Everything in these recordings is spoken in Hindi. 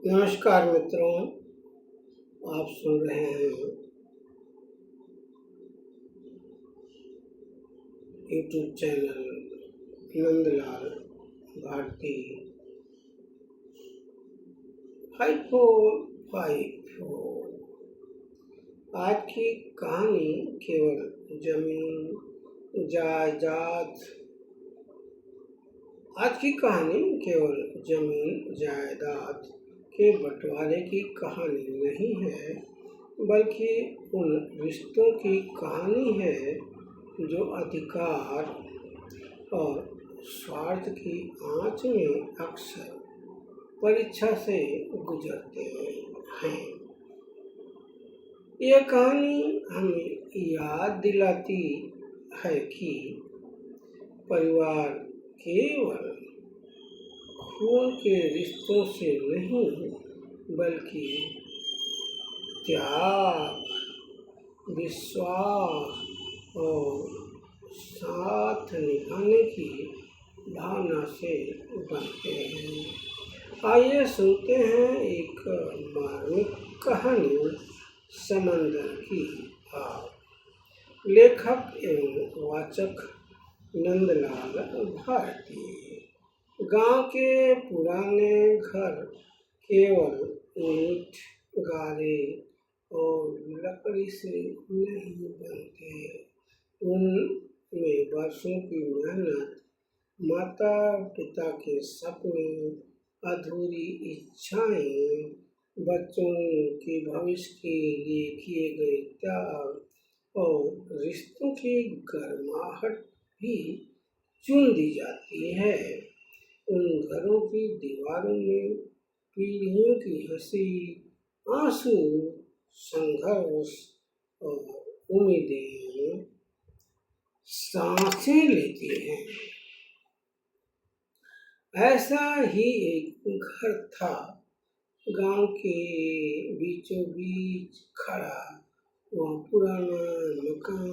नमस्कार मित्रों, आप सुन रहे हैं यूट्यूब चैनल नंदलाल भारती 5454। आज की कहानी केवल जमीन जायदाद के बंटवारे की कहानी नहीं है, बल्कि उन रिश्तों की कहानी है जो अधिकार और स्वार्थ की आंच में अक्सर परीक्षा से गुजरते हैं। यह कहानी हमें याद दिलाती है कि परिवार केवल खून के रिश्तों से नहीं, बल्कि त्याग, विश्वास और साथ निभाने की भावना से बनते हैं। आइए सुनते हैं एक मार्मिक कहानी, समंदर की आग। लेखक एवं वाचक नंदलाल भारती। गांव के पुराने घर केवल ईंट, गारे और लकड़ी से नहीं बनते। उनमें वर्षों की मेहनत, माता पिता के सपने, अधूरी इच्छाएं, बच्चों के भविष्य के लिए किए गए त्याग और रिश्तों की गर्माहट भी चुन दी जाती है। उन घरों की दीवारों में पीढ़ियों की हंसी, आंसू, संघर्ष और उम्मीदें सांसें लेती हैं। ऐसा ही एक घर था, गांव के बीचों बीच खड़ा। वह पुराना मकान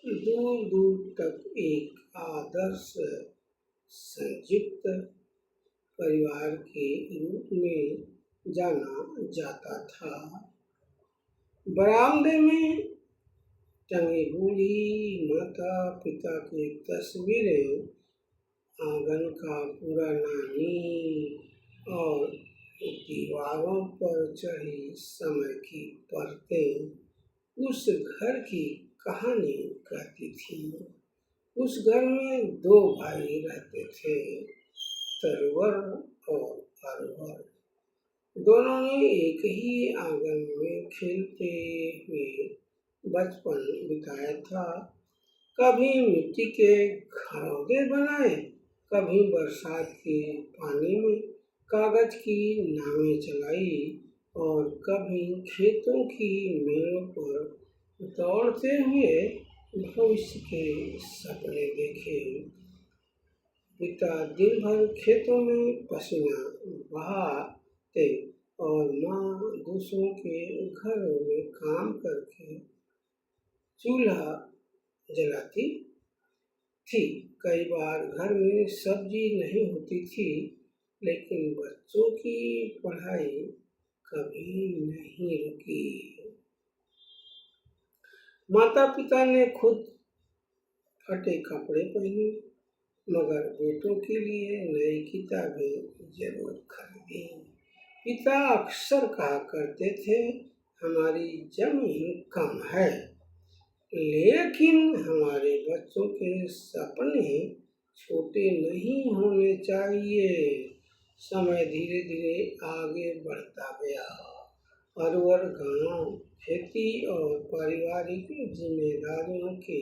दूर दूर तक एक आदर्श संयुक्त परिवार के रूप में जाना जाता था। बरामदे में टंगी बूढ़ी माता पिता की तस्वीरें, आंगन का पुराना नींव और दीवारों पर चढ़ी समय की परतें उस घर की कहानी कहती थी। उस घर में दो भाई रहते थे, तरवर और अरवर। दोनों ने एक ही आंगन में खेलते हुए बचपन बिताया था। कभी मिट्टी के घरौंदे बनाए, कभी बरसात के पानी में कागज की नावें चलाई और कभी खेतों की मेड़ों पर दौड़ते हुए भविष्य के सपने देखे। पिता दिन भर खेतों में पसीना बहाते और माँ दूसरों के घरों में काम करके चूल्हा जलाती थी। कई बार घर में सब्जी नहीं होती थी, लेकिन बच्चों की पढ़ाई कभी नहीं रुकी। माता पिता ने खुद फटे कपड़े पहने, मगर बेटों के लिए नई किताबें जरूर खरीदी। पिता अक्सर कहा करते थे, हमारी जमीन कम है, लेकिन हमारे बच्चों के सपने छोटे नहीं होने चाहिए। समय धीरे धीरे आगे बढ़ता गया। अरवर गांव खेती और पारिवारिक जिम्मेदारियों के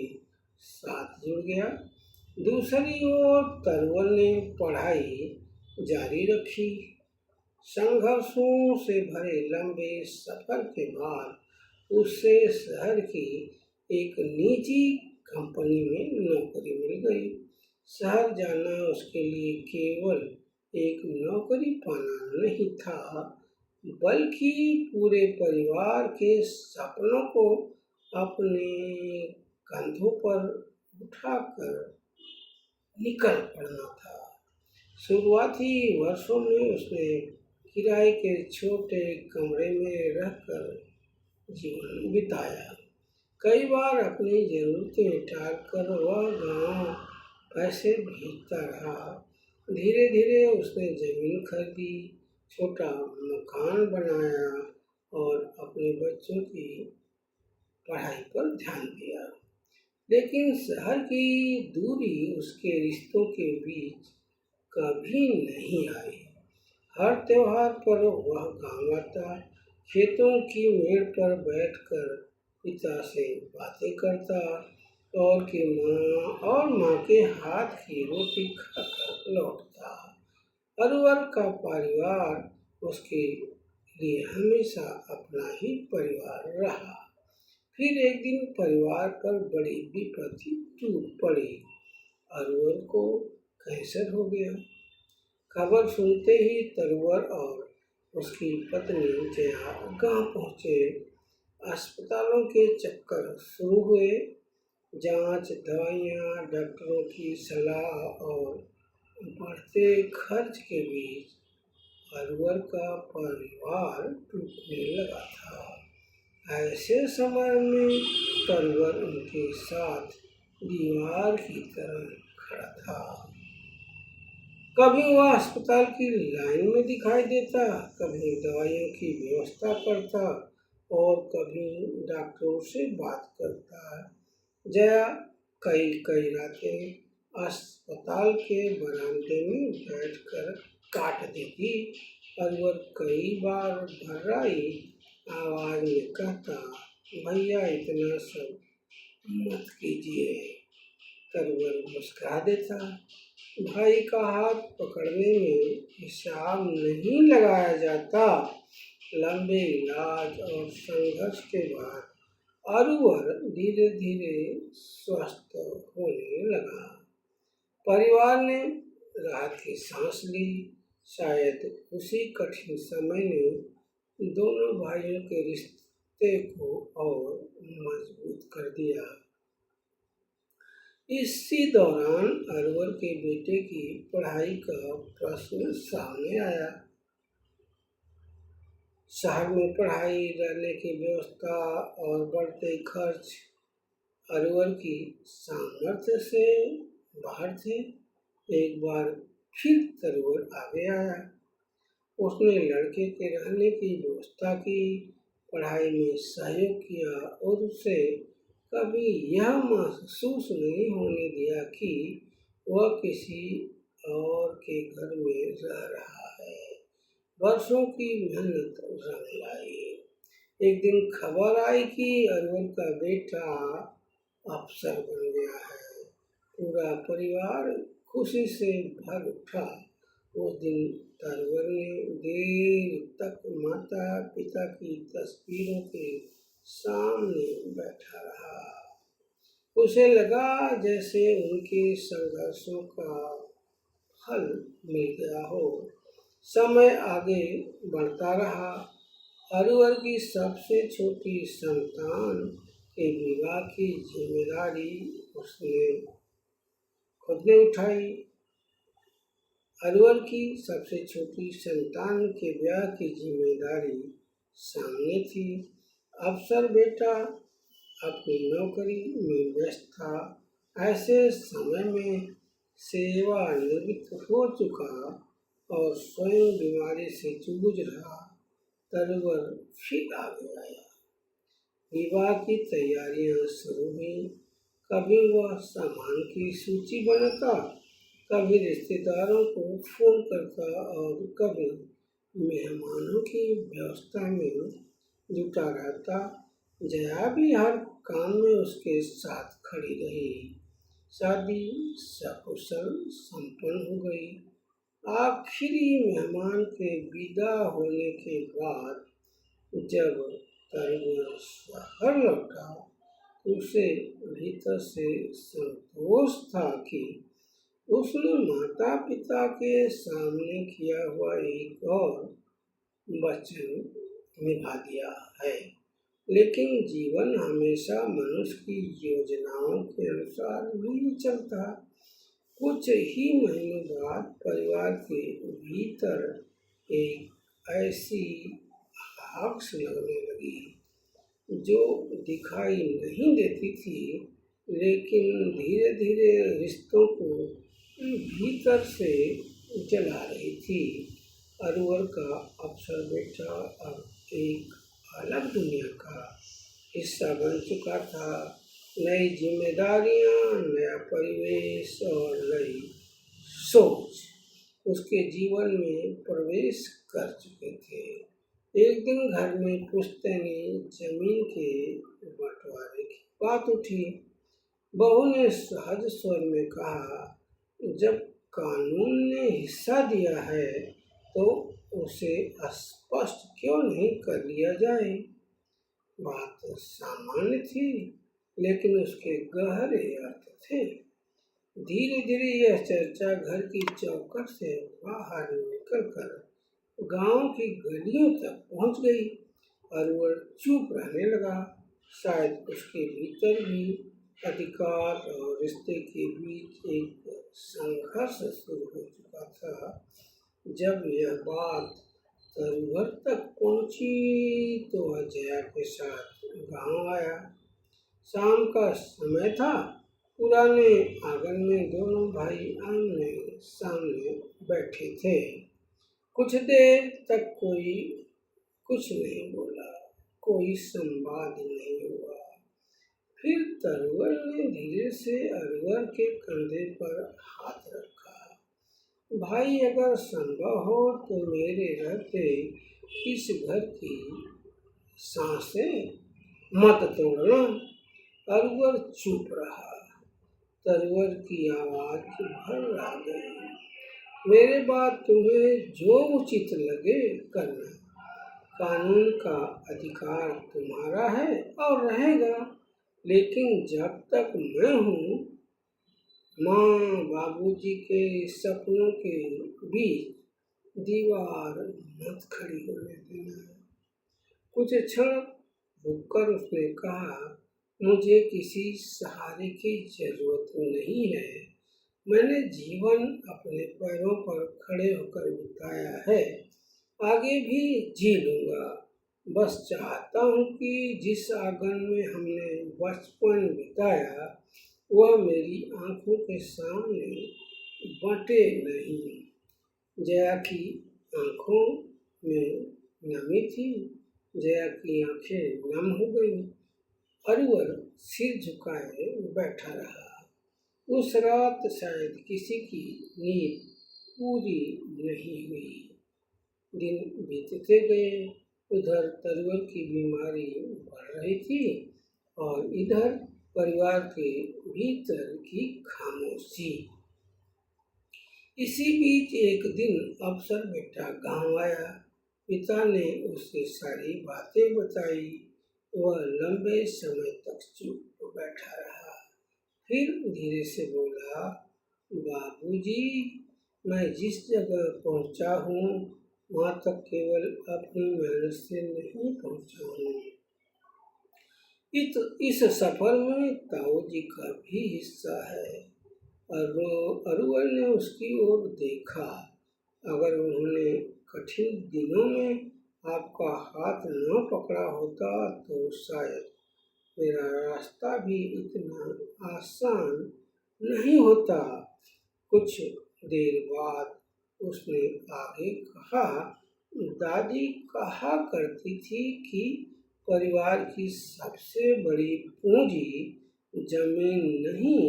साथ जुड़ गया। दूसरी ओर तरवर ने पढ़ाई जारी रखी। संघर्षों से भरे लंबे सफर के बाद उसे शहर की एक निजी कंपनी में नौकरी मिल गई। शहर जाना उसके लिए केवल एक नौकरी पाना नहीं था, बल्कि पूरे परिवार के सपनों को अपने कंधों पर उठाकर निकल पड़ना था। शुरुआती वर्षों में उसने किराए के छोटे कमरे में रहकर जीवन बिताया। कई बार अपनी जरूरतें टालकर वह गांव पैसे भेजता रहा। धीरे धीरे उसने जमीन खरीदी, छोटा मकान बनाया और अपने बच्चों की पढ़ाई पर ध्यान दिया। लेकिन शहर की दूरी उसके रिश्तों के बीच कभी नहीं आई। हर त्योहार पर वह गांव आता, खेतों की मेड़ पर बैठकर पिता से बातें करता और माँ के हाथ की रोटी खाकर लौटता। अरवर का परिवार उसके लिए हमेशा अपना ही परिवार रहा। फिर एक दिन परिवार पर बड़ी विपत्ति टूट पड़ी। अरवर को कैंसर हो गया। खबर सुनते ही तरवर और उसकी पत्नी जया गांव पहुंचे। अस्पतालों के चक्कर शुरू हुए। जांच, दवाइयां, डॉक्टरों की सलाह और बढ़ते खर्च के बीच अरवर का परिवार टूटने लगा था। ऐसे समय में तरवर उनके साथ दीवार की तरह खड़ा था। कभी वह अस्पताल की लाइन में दिखाई देता, कभी दवाइयों की व्यवस्था करता और कभी डॉक्टरों से बात करता। जया कई कई रातें अस्पताल के बरामदे में बैठकर काट देती। अरवर कई बार भर्राई आवाज में कहता, भैया इतना सब मत कीजिए। तरवर मुस्कुरा देता, भाई का हाथ पकड़ने में हिसाब नहीं लगाया जाता। लंबे इलाज और संघर्ष के बाद अरवर धीरे धीरे स्वस्थ होने लगा। परिवार ने राहत की सांस ली। शायद उसी कठिन समय ने दोनों भाइयों के रिश्ते को और मजबूत कर दिया। इसी दौरान अरवर के बेटे की पढ़ाई का प्रश्न सामने आया। शहर में पढ़ाई, रहने की व्यवस्था और बढ़ते खर्च अरवर की सामर्थ्य से बाहर थे। एक बार फिर तरवर आगे आया। उसने लड़के के रहने की व्यवस्था की, पढ़ाई में सहयोग किया और उसे कभी यह महसूस नहीं होने दिया कि वह किसी और के घर में रह रहा है। वर्षों की मेहनत रंग लाई। एक दिन खबर आई कि अरवर का बेटा अफसर बन गया है। पूरा परिवार खुशी से भर उठा। उस दिन तरवर ने देर तक माता पिता की तस्वीरों के सामने बैठा रहा। उसे लगा जैसे उनके संघर्षों का फल मिल गया हो। समय आगे बढ़ता रहा। अरवर की सबसे छोटी संतान के विवाह की जिम्मेदारी उसने खुद ने उठाई। अरवर की सबसे छोटी संतान के ब्याह की जिम्मेदारी सामने थी। अफसर बेटा अपनी नौकरी में व्यस्त था। ऐसे समय में सेवानिवृत्त हो चुका और स्वयं बीमारी से जूझ रहा तरवर फिर आगे आया। विवाह की तैयारियां शुरू हुई। कभी वह सामान की सूची बनाता, कभी रिश्तेदारों को फोन करता और कभी मेहमानों की व्यवस्था में जुटा रहता। जया भी हर काम में उसके साथ खड़ी रही। शादी सकुशल संपन्न हो गई। आखिरी मेहमान के विदा होने के बाद जब तरवर शहर लौटा, उसे भीतर से संतोष था कि उसने माता पिता के सामने किया हुआ एक और वचन निभा दिया है। लेकिन जीवन हमेशा मनुष्य की योजनाओं के अनुसार नहीं चलता। कुछ ही महीनों बाद परिवार के भीतर एक ऐसी आग लगने लगी जो दिखाई नहीं देती थी, लेकिन धीरे धीरे रिश्तों को भीतर से जला रही थी। अरवर का अफसर बेटा अब एक अलग दुनिया का हिस्सा बन चुका था। नई जिम्मेदारियां, नया परिवेश और नई सोच उसके जीवन में प्रवेश कर चुके थे। एक दिन घर में पुश्तैनी जमीन के बंटवारे की बात उठी। बहू ने सहज स्वर में कहा, जब कानून ने हिस्सा दिया है तो उसे स्पष्ट क्यों नहीं कर लिया जाए। बात सामान्य थी, लेकिन उसके गहरे अर्थ थे। धीरे धीरे यह चर्चा घर की चौखट से बाहर निकलकर गांव की गलियों तक पहुंच गई। अरवर चुप रहने लगा। शायद उसके भीतर भी अधिकार और रिश्ते के बीच एक संघर्ष शुरू हो चुका था। जब यह बात तरवर तक पहुंची तो वह जया के साथ गांव आया। शाम का समय था। पुराने आंगन में दोनों भाई आमने सामने बैठे थे। कुछ देर तक कोई कुछ नहीं बोला, कोई संवाद नहीं हुआ। फिर तरवर ने धीरे से अरवर के कंधे पर हाथ रखा। भाई, अगर संभव हो तो मेरे रहते इस घर की सांसें मत तोड़ना। अरवर चुप रहा। तरवर की आवाज भर आ गई, मेरे बाद तुम्हें जो उचित लगे करना। कानून का अधिकार तुम्हारा है और रहेगा, लेकिन जब तक मैं हूँ, माँ बाबूजी के सपनों के बीच दीवार मत खड़ी होने देना। कुछ क्षण रुककर उसने कहा, मुझे किसी सहारे की जरूरत नहीं है। मैंने जीवन अपने पैरों पर खड़े होकर बिताया है, आगे भी जी लूंगा। बस चाहता हूँ कि जिस आंगन में हमने बचपन बिताया वह मेरी आंखों के सामने बंटे नहीं। जया की आंखों में नमी थी। जया की आंखें नम हो गई। अरवर सिर झुकाए बैठा रहा। उस रात शायद किसी की नींद पूरी नहीं हुई। दिन बीतते गए। उधर तरवर की बीमारी बढ़ रही थी और इधर परिवार के भीतर की खामोशी। इसी बीच एक दिन अफसर बेटा गांव आया। पिता ने उसे सारी बातें बताई। वह लंबे समय तक चुप बैठा रहा। फिर धीरे से बोला, बाबूजी, मैं जिस जगह पहुंचा हूँ वहाँ तक केवल अपनी मेहनत से नहीं पहुंचा हूँ। इस सफर में ताऊ जी का भी हिस्सा है। अरवर ने उसकी ओर देखा। अगर उन्होंने कठिन दिनों में आपका हाथ न पकड़ा होता तो शायद मेरा रास्ता भी इतना आसान नहीं होता। कुछ देर बाद उसने आगे कहा, दादी कहा करती थी कि परिवार की सबसे बड़ी पूंजी जमीन नहीं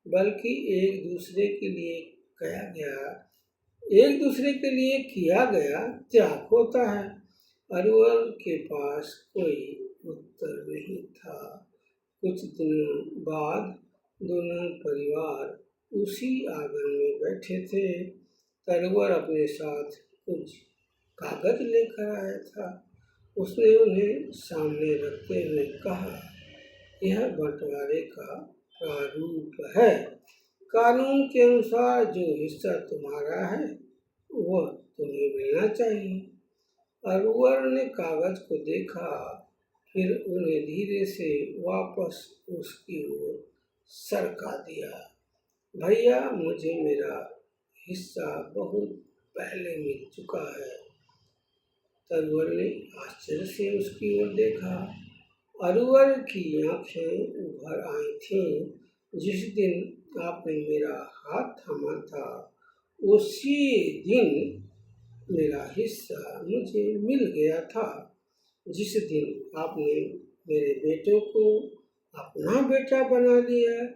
बल्कि एक दूसरे के लिए किया गया त्याग होता है। अरवर के पास कोई उत्तर नहीं था। कुछ दिनों बाद दोनों परिवार उसी आंगन में बैठे थे। तरवर अपने साथ कुछ कागज लेकर आया था। उसने उन्हें सामने रखते हुए कहा, यह बंटवारे का प्रारूप है। कानून के अनुसार जो हिस्सा तुम्हारा है वह तुम्हें मिलना चाहिए। अरवर ने कागज को देखा, फिर उन्हें धीरे से वापस उसकी ओर सरका दिया। भैया, मुझे मेरा हिस्सा बहुत पहले मिल चुका है। तरुवर ने आश्चर्य से उसकी ओर देखा। अरुवर की आंखें उभर आई थीं। जिस दिन आपने मेरा हाथ थामा था, उसी दिन मेरा हिस्सा मुझे मिल गया था। जिस दिन आपने मेरे बेटे को अपना बेटा बना लिया,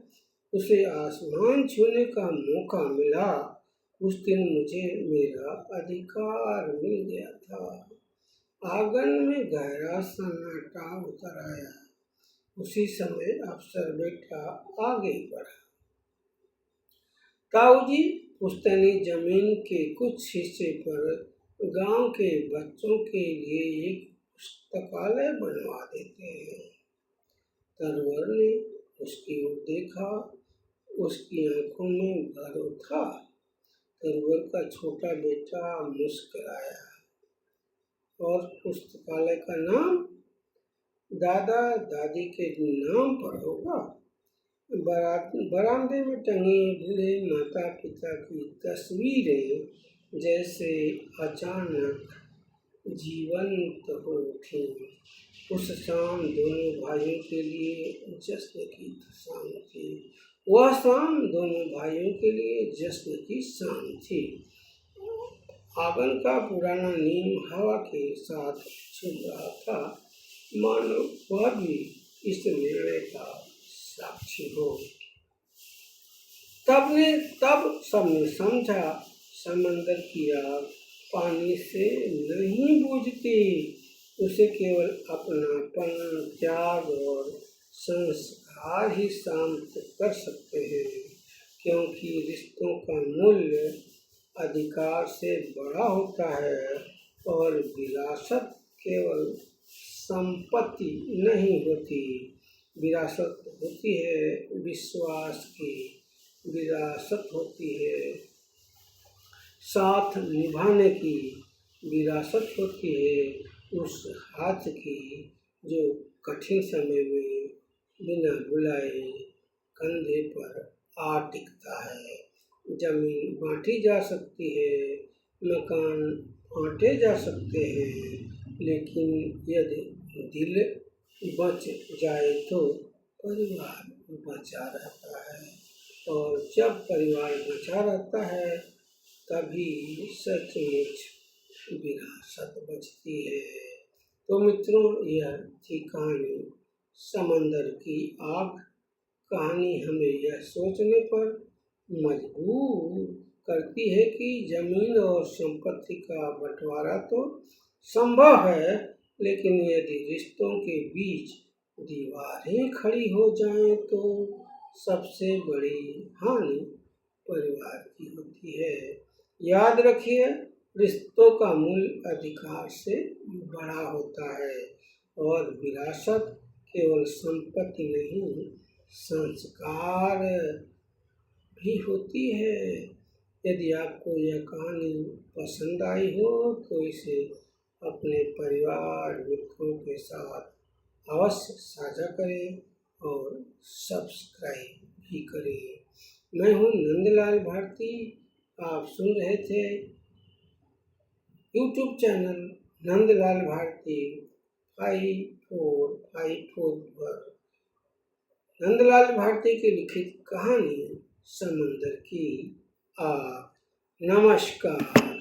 उसे आसमान छूने का मौका मिला, उस दिन मुझे मेरा अधिकार मिल गया था। आंगन में गहरा सन्नाटा उतर आया। उसी समय अफसर बेटा आगे बढ़ा। ताऊजी, पुश्तैनी जमीन के कुछ हिस्से पर गांव के बच्चों के लिए एक पुस्तकालय बनवा देते हैं। तरुवर ने उसकी ओर देखा। उसकी आंखों में गर्व था। तरुवर का छोटा बेटा मुस्कुराया। और पुस्तकालय का नाम दादा दादी के नाम पर होगा। बरामदे में टंगी बूढ़े माता पिता की तस्वीरें जैसे अचानक जीवंत हो उठी। उस शाम दोनों भाइयों के लिए जश्न की शाम थी। वह शाम दोनों भाइयों के लिए जश्न की शाम थी। आंगन का पुराना नीम हवा के साथ झूम रहा था, मानो वह भी इस निर्णय का साक्षी हो। तब सबने समझा, समंदर की आग पानी से नहीं बुझती, उसे केवल अपनापन, त्याग और संस्कार ही शांत कर सकते हैं। क्योंकि रिश्तों का मूल्य अधिकार से बड़ा होता है और विरासत केवल संपत्ति नहीं होती। विरासत होती है विश्वास की, विरासत होती है साथ निभाने की, विरासत होती है उस हाथ की जो कठिन समय में बिना बुलाए कंधे पर आ टिकता है। जमीन बांटी जा सकती है, मकान बांटे जा सकते हैं, लेकिन यदि दिल बच जाए तो परिवार बचा रहता है। और जब परिवार बचा रहता है, तभी सचमुच विरासत बचती है। तो मित्रों, यह थी कहानी समंदर की आग। कहानी हमें यह सोचने पर मजबूर करती है कि जमीन और संपत्ति का बंटवारा तो संभव है, लेकिन यदि रिश्तों के बीच दीवारें खड़ी हो जाएं तो सबसे बड़ी हानि परिवार की होती है। याद रखिए, रिश्तों का मूल्य अधिकार से बड़ा होता है और विरासत केवल संपत्ति नहीं, संस्कार भी होती है। यदि आपको यह कहानी पसंद आई हो तो इसे अपने परिवार मित्रों के साथ अवश्य साझा करें और सब्सक्राइब भी करें। मैं हूँ नंदलाल भारती। आप सुन रहे थे यूट्यूब चैनल नंदलाल भारती 5454 पर नंदलाल भारती की लिखित कहानी समंदर की आग। नमस्कार।